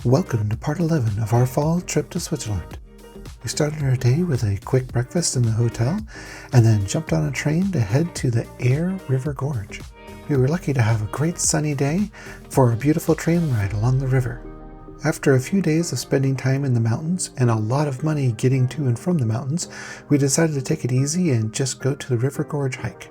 Welcome to part 11 of our fall trip to Switzerland. We started our day with a quick breakfast in the hotel and then jumped on a train to head to the Aare Gorge. We were lucky to have a great sunny day for a beautiful train ride along the river. After a few days of spending time in the mountains and a lot of money getting to and from the mountains, we decided to take it easy and just go to the River Gorge hike.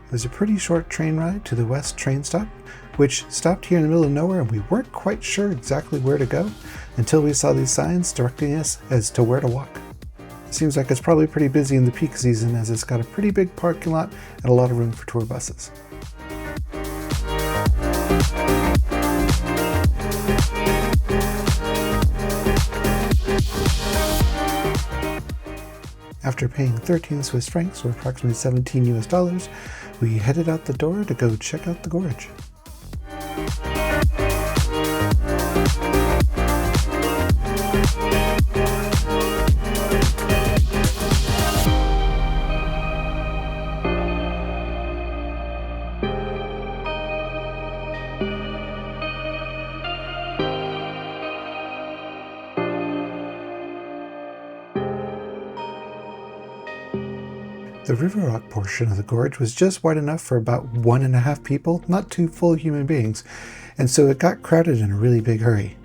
It was a pretty short train ride to the West train stop, which stopped here in the middle of nowhere, and we weren't quite sure exactly where to go until we saw these signs directing us as to where to walk. It seems like it's probably pretty busy in the peak season, as it's got a pretty big parking lot and a lot of room for tour buses. After paying 13 Swiss francs, or approximately 17 US dollars, we headed out the door to go check out the gorge. The river rock portion of the gorge was just wide enough for about 1.5 people, not 2 full human beings, and so it got crowded in a really big hurry.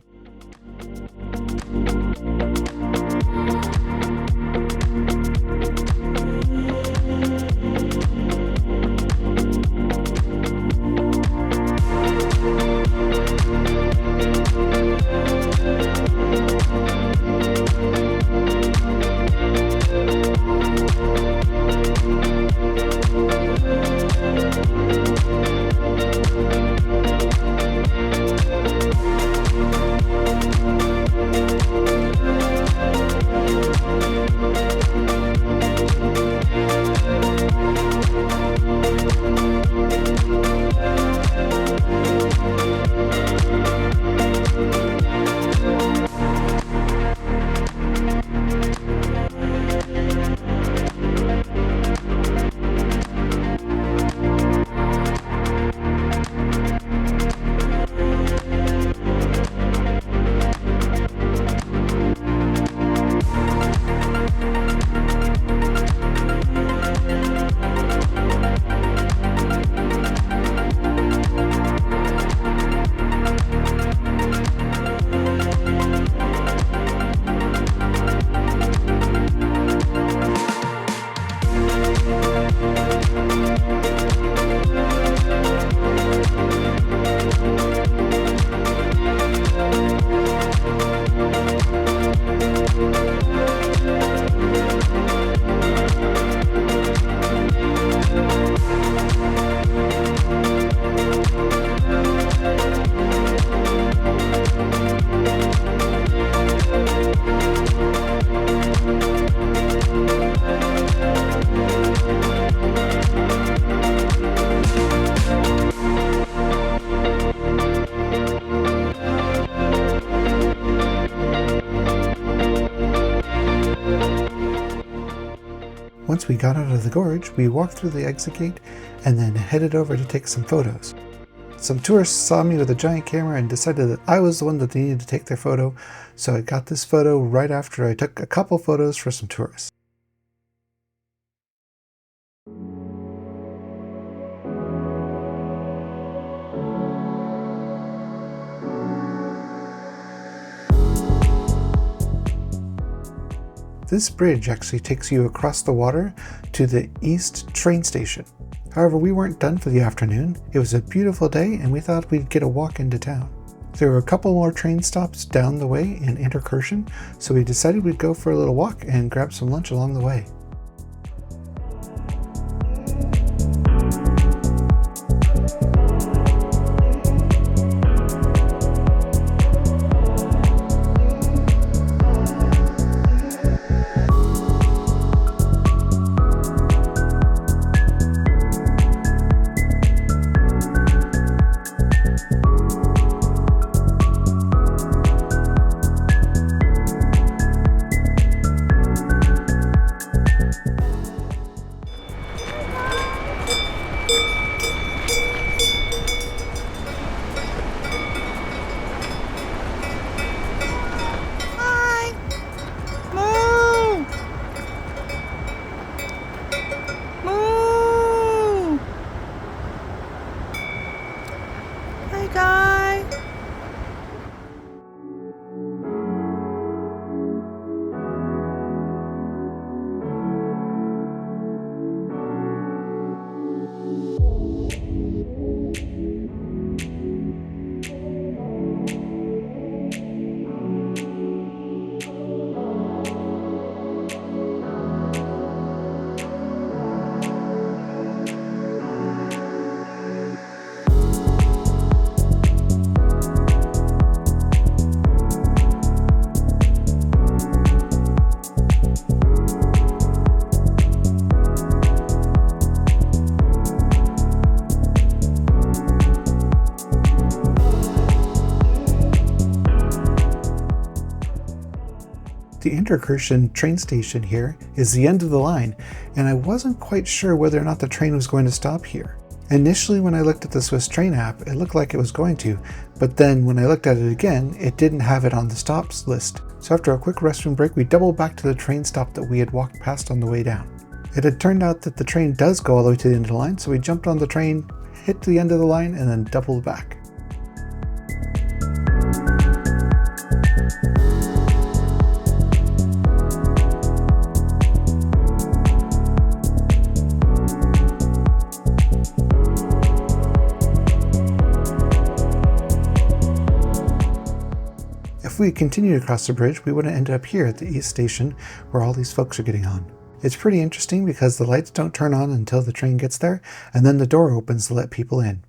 Once we got out of the gorge, we walked through the exit gate and then headed over to take some photos. Some tourists saw me with a giant camera and decided that I was the one that they needed to take their photo, so I got this photo right after I took a couple photos for some tourists. This bridge actually takes you across the water to the East train station. However, we weren't done for the afternoon. It was a beautiful day and we thought we'd get a walk into town. There were a couple more train stops down the way in Interkirchen, so we decided we'd go for a little walk and grab some lunch along the way. Hi! Moo! Moo! Hi, Guy! The Intercursion train station here is the end of the line, and I wasn't quite sure whether or not the train was going to stop here. Initially, when I looked at the Swiss train app, it looked like it was going to, but then when I looked at it again, it didn't have it on the stops list. So after a quick restroom break, we doubled back to the train stop that we had walked past on the way down. It had turned out that the train does go all the way to the end of the line, so we jumped on the train, hit the end of the line, and then doubled back. If we continued across the bridge, we would have ended up here at the East Station where all these folks are getting on. It's pretty interesting because the lights don't turn on until the train gets there, and then the door opens to let people in.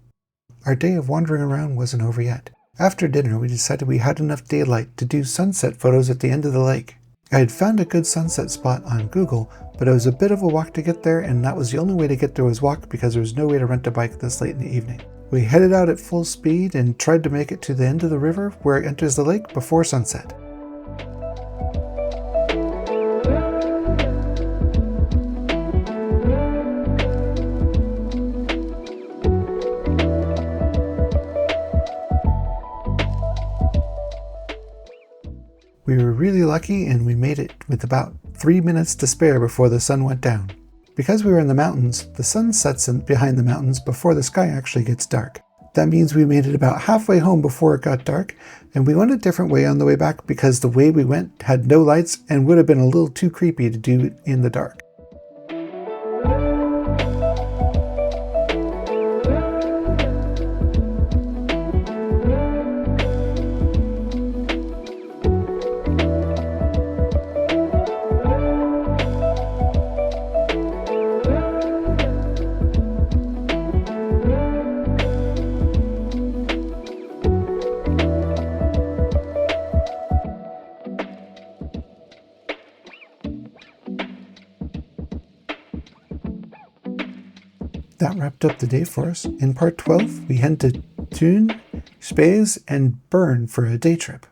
Our day of wandering around wasn't over yet. After dinner, we decided we had enough daylight to do sunset photos at the end of the lake. I had found a good sunset spot on Google, but it was a bit of a walk to get there, and that was the only way to get there was walk because there was no way to rent a bike this late in the evening. We headed out at full speed and tried to make it to the end of the river where it enters the lake before sunset. We were really lucky and we made it with about 3 minutes to spare before the sun went down. Because we were in the mountains, the sun sets behind the mountains before the sky actually gets dark. That means we made it about halfway home before it got dark, and we went a different way on the way back because the way we went had no lights and would have been a little too creepy to do it in the dark. That wrapped up the day for us. In part 12, we head to Thun, Spaes, and Bern for a day trip.